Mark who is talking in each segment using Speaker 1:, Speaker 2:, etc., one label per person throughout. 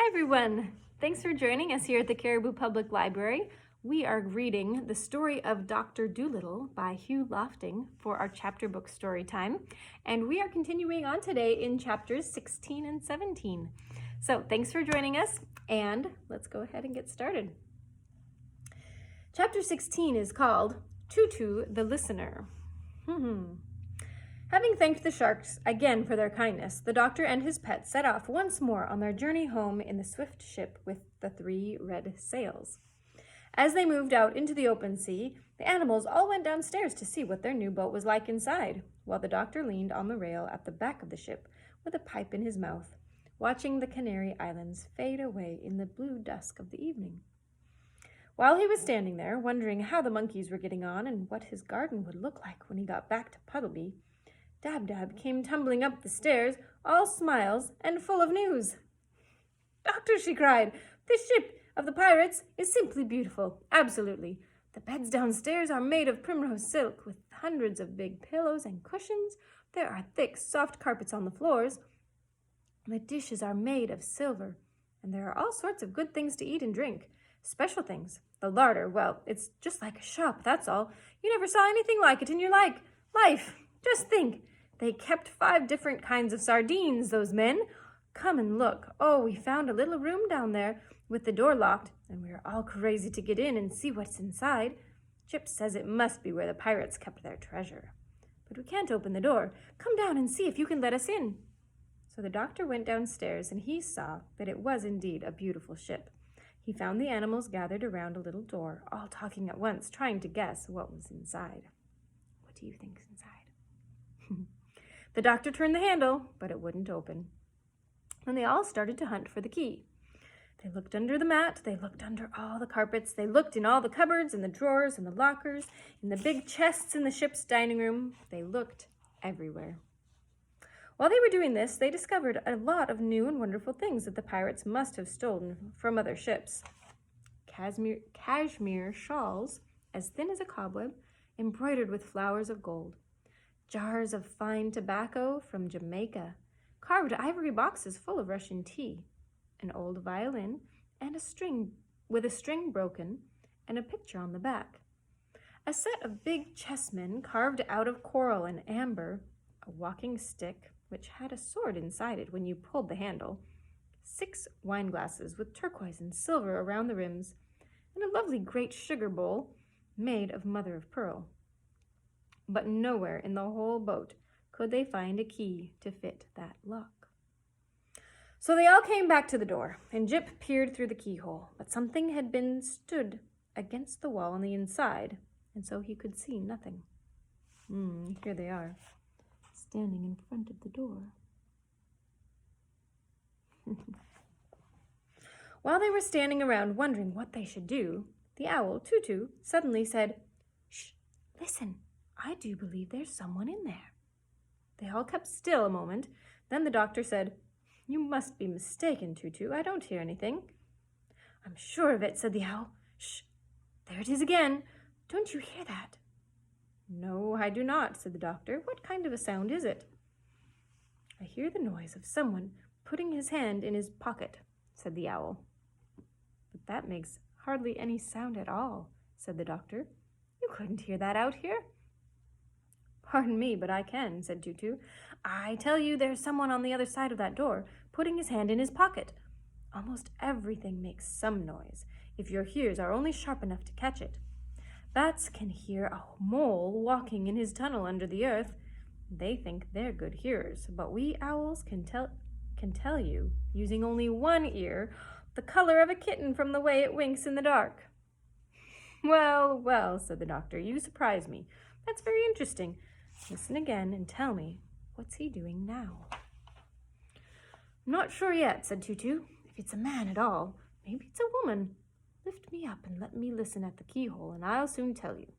Speaker 1: Hi everyone! Thanks for joining us here at the Caribou Public Library. We are reading the story of Doctor Dolittle by Hugh Lofting for our chapter book story time. And we are continuing on today in chapters 16 and 17. So thanks for joining us, and let's go ahead and get started. Chapter 16 is called Tutu the Listener. Having thanked the sharks again for their kindness, the doctor and his pet set off once more on their journey home in the swift ship with the 3 red sails. As they moved out into the open sea, the animals all went downstairs to see what their new boat was like inside, while the doctor leaned on the rail at the back of the ship with a pipe in his mouth, watching the Canary Islands fade away in the blue dusk of the evening. While he was standing there, wondering how the monkeys were getting on and what his garden would look like when he got back to Puddleby, Dab-Dab came tumbling up the stairs, all smiles and full of news. "Doctor," she cried, "this ship of the pirates is simply beautiful, absolutely. The beds downstairs are made of primrose silk, with hundreds of big pillows and cushions. There are thick, soft carpets on the floors. The dishes are made of silver, and there are all sorts of good things to eat and drink. Special things. The larder, well, it's just like a shop, that's all. You never saw anything like it in your life. Just think. They kept 5 different kinds of sardines, those men. Come and look. Oh, we found a little room down there with the door locked, and we are all crazy to get in and see what's inside. Chip says it must be where the pirates kept their treasure. But we can't open the door. Come down and see if you can let us in." So the doctor went downstairs, and he saw that it was indeed a beautiful ship. He found the animals gathered around a little door, all talking at once, trying to guess what was inside. What do you think's inside? The doctor turned the handle, but it wouldn't open. And they all started to hunt for the key. They looked under the mat, they looked under all the carpets, they looked in all the cupboards and the drawers and the lockers, in the big chests in the ship's dining room. They looked everywhere. While they were doing this, they discovered a lot of new and wonderful things that the pirates must have stolen from other ships. Cashmere shawls, as thin as a cobweb, embroidered with flowers of gold. Jars of fine tobacco from Jamaica, carved ivory boxes full of Russian tea, an old violin, and a string broken, and a picture on the back. A set of big chessmen carved out of coral and amber, a walking stick, which had a sword inside it when you pulled the handle, 6 wine glasses with turquoise and silver around the rims, and a lovely great sugar bowl made of mother of pearl. But nowhere in the whole boat could they find a key to fit that lock. So they all came back to the door, and Jip peered through the keyhole, but something had been stood against the wall on the inside, and so he could see nothing. Here they are, standing in front of the door. While they were standing around wondering what they should do, the owl, Tutu, suddenly said, "Shh, listen. I do believe there's someone in there." They all kept still a moment. Then the doctor said, "You must be mistaken, Tutu. I don't hear anything." "I'm sure of it," said the owl. "Shh, there it is again. Don't you hear that?" "No, I do not," said the doctor. "What kind of a sound is it?" "I hear the noise of someone putting his hand in his pocket," said the owl. "But that makes hardly any sound at all," said the doctor. "You couldn't hear that out here." "Pardon me, but I can," said Tutu. "I tell you there's someone on the other side of that door, putting his hand in his pocket. Almost everything makes some noise, if your ears are only sharp enough to catch it. Bats can hear a mole walking in his tunnel under the earth. They think they're good hearers, but we owls can tell you, using only one ear, the color of a kitten from the way it winks in the dark." "Well, well," said the doctor, "you surprise me. That's very interesting. Listen again and tell me, what's he doing now?" "I'm not sure yet," said Tutu. "If it's a man at all, maybe it's a woman. Lift me up and let me listen at the keyhole, and I'll soon tell you."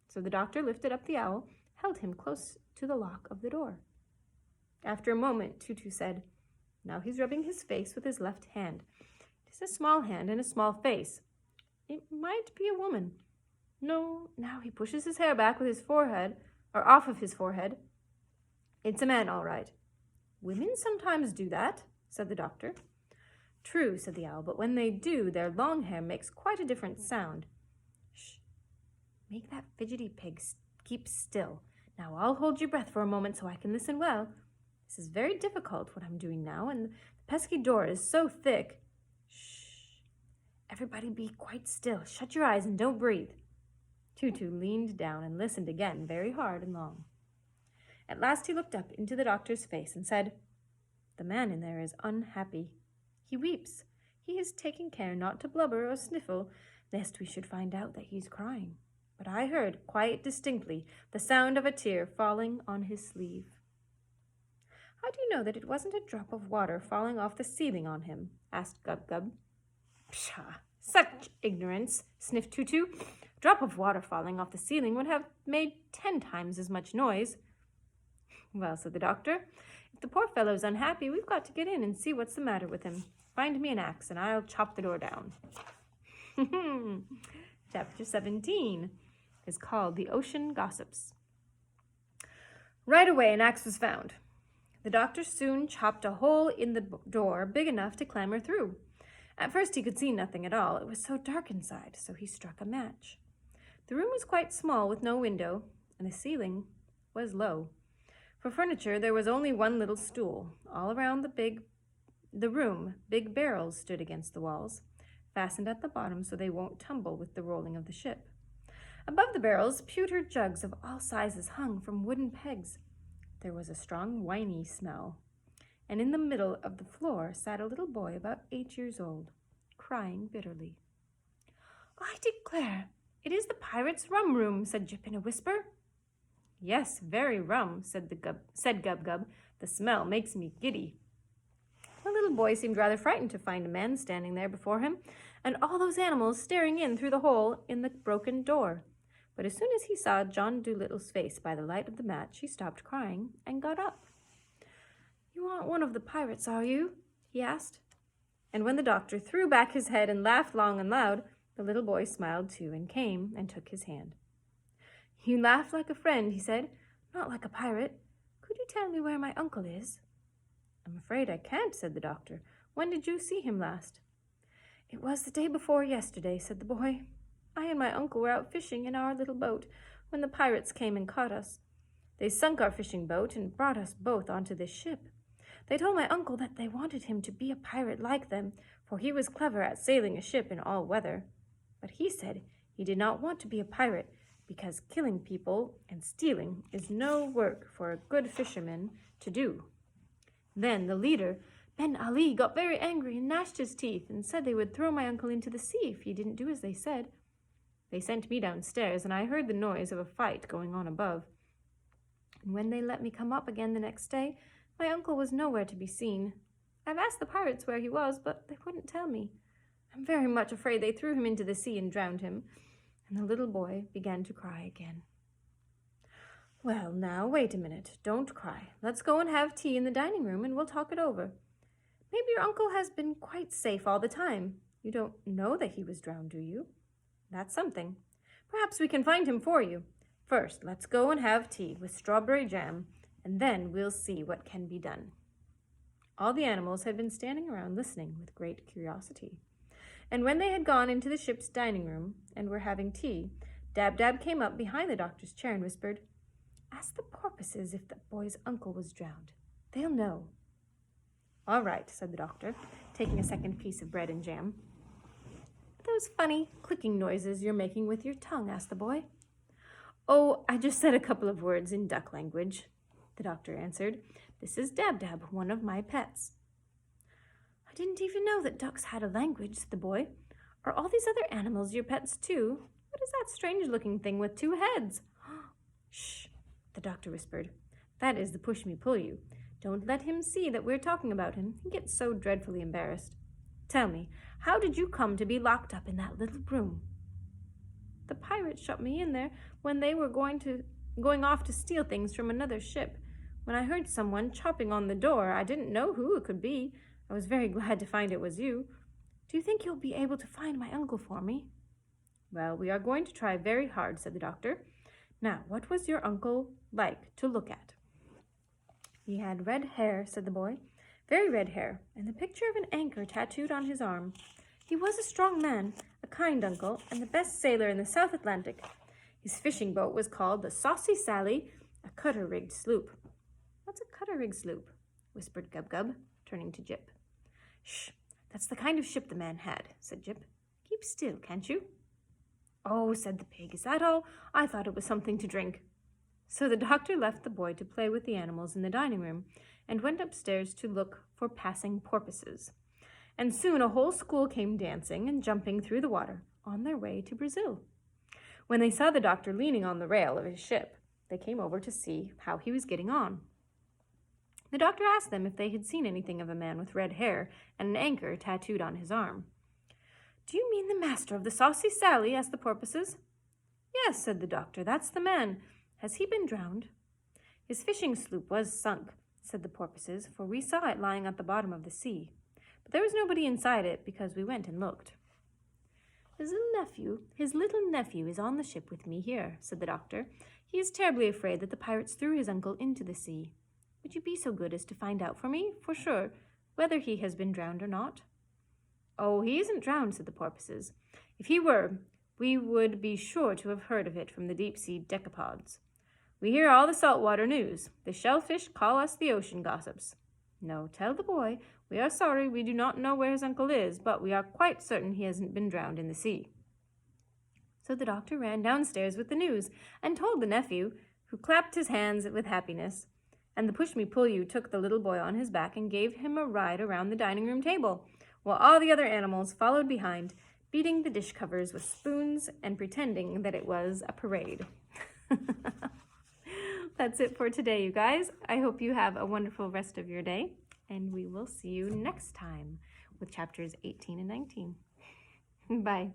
Speaker 1: So the doctor lifted up the owl, held him close to the lock of the door. After a moment, Tutu said, "Now he's rubbing his face with his left hand. It is a small hand and a small face. It might be a woman. No, now he pushes his hair back with his forehead, or off of his forehead. It's a man, all right." "Women sometimes do that," said the doctor. True, said the owl, but when they do, their long hair makes quite a different sound. Shh, make that fidgety pig keep still. Now I'll hold your breath for a moment so I can listen well. This is very difficult, what I'm doing now, and the pesky door is so thick. Shh, everybody be quite still. Shut your eyes and don't breathe. Tutu leaned down and listened again very hard and long. At last he looked up into the doctor's face and said, "The man in there is unhappy. He weeps. He is taking care not to blubber or sniffle, lest we should find out that he's crying. But I heard, quite distinctly, the sound of a tear falling on his sleeve." "How do you know that it wasn't a drop of water falling off the ceiling on him?" asked Gub-Gub. "Pshaw! Such ignorance!" sniffed Tutu. "A drop of water falling off the ceiling would have made 10 times as much noise." "Well," said the doctor, "if the poor fellow's unhappy, we've got to get in and see what's the matter with him. Find me an axe, and I'll chop the door down." Chapter 17 is called The Ocean Gossips. Right away, an axe was found. The doctor soon chopped a hole in the door big enough to clamber through. At first he could see nothing at all. It was so dark inside, so he struck a match. The room was quite small with no window, and the ceiling was low. For furniture, there was only one little stool. All around the room, big barrels stood against the walls, fastened at the bottom so they won't tumble with the rolling of the ship. Above the barrels, pewter jugs of all sizes hung from wooden pegs. There was a strong winey smell, and in the middle of the floor sat a little boy about 8 years old, crying bitterly. "I declare, it is the pirates' rum room," said Jip in a whisper. "Yes, very rum," said Gub-Gub. "The smell makes me giddy." The little boy seemed rather frightened to find a man standing there before him, and all those animals staring in through the hole in the broken door. But as soon as he saw John Dolittle's face by the light of the match, he stopped crying and got up. "You aren't one of the pirates, are you?" he asked. And when the doctor threw back his head and laughed long and loud, the little boy smiled too and came and took his hand. "You laugh like a friend," he said, "not like a pirate. Could you tell me where my uncle is?" "I'm afraid I can't," said the doctor. "When did you see him last?" "It was the day before yesterday," said the boy. "I and my uncle were out fishing in our little boat when the pirates came and caught us. They sunk our fishing boat and brought us both onto this ship. They told my uncle that they wanted him to be a pirate like them, for he was clever at sailing a ship in all weather. But he said he did not want to be a pirate, because killing people and stealing is no work for a good fisherman to do. Then the leader, Ben Ali, got very angry and gnashed his teeth and said they would throw my uncle into the sea if he didn't do as they said. They sent me downstairs, and I heard the noise of a fight going on above. And when they let me come up again the next day, my uncle was nowhere to be seen. I've asked the pirates where he was, but they wouldn't tell me. I'm very much afraid they threw him into the sea and drowned him." And the little boy began to cry again. "Well, now, wait a minute. Don't cry. Let's go and have tea in the dining room, and we'll talk it over. Maybe your uncle has been quite safe all the time. You don't know that he was drowned, do you? That's something. Perhaps we can find him for you. First, let's go and have tea with strawberry jam, and then we'll see what can be done." All the animals had been standing around listening with great curiosity. And when they had gone into the ship's dining room and were having tea, Dab-Dab came up behind the doctor's chair and whispered, "Ask the porpoises if the boy's uncle was drowned. They'll know." "All right," said the doctor, taking a second piece of bread and jam. "Are those funny clicking noises you're making with your tongue?" asked the boy. "Oh, I just said a couple of words in duck language," the doctor answered. "This is Dab-Dab, one of my pets." "I didn't even know that ducks had a language," said the boy. "Are all these other animals your pets too? What is that strange-looking thing with 2 heads? "Shh," the doctor whispered. "That is the push-me-pull-you. Don't let him see that we're talking about him. He gets so dreadfully embarrassed. Tell me, how did you come to be locked up in that little room?" "The pirates shut me in there when they were going off to steal things from another ship. When I heard someone chopping on the door, I didn't know who it could be. I was very glad to find it was you. Do you think you'll be able to find my uncle for me?" "Well, we are going to try very hard," said the doctor. "Now, what was your uncle like to look at?" "He had red hair," said the boy, very red hair, and the picture of an anchor tattooed on his arm. He was a strong man, a kind uncle, and the best sailor in the South Atlantic. His fishing boat was called the Saucy Sally, a cutter-rigged sloop. What's a cutter-rigged sloop? Whispered Gub-Gub, turning to Jip. Shh, that's the kind of ship the man had, said Jip. Keep still, can't you? Oh, said the pig, is that all? I thought it was something to drink. So the doctor left the boy to play with the animals in the dining room and went upstairs to look for passing porpoises. And soon a whole school came dancing and jumping through the water on their way to Brazil. When they saw the doctor leaning on the rail of his ship, they came over to see how he was getting on. The doctor asked them if they had seen anything of a man with red hair and an anchor tattooed on his arm. Do you mean the master of the Saucy Sally? Asked the porpoises. Yes, said the doctor, that's the man. Has he been drowned? His fishing sloop was sunk, said the porpoises, for we saw it lying at the bottom of the sea. But there was nobody inside it because we went and looked. His little nephew is on the ship with me here, said the doctor. He is terribly afraid that the pirates threw his uncle into the sea. Would you be so good as to find out for me, for sure, whether he has been drowned or not? Oh, he isn't drowned, said the porpoises. If he were, we would be sure to have heard of it from the deep-sea decapods. We hear all the saltwater news. The shellfish call us the ocean gossips. No, tell the boy, we are sorry we do not know where his uncle is, but we are quite certain he hasn't been drowned in the sea. So the doctor ran downstairs with the news and told the nephew, who clapped his hands with happiness. And the push-me-pull-you took the little boy on his back and gave him a ride around the dining-room table, while all the other animals followed behind, beating the dish covers with spoons and pretending that it was a parade. That's it for today, you guys. I hope you have a wonderful rest of your day, and we will see you next time with chapters 18 and 19. Bye.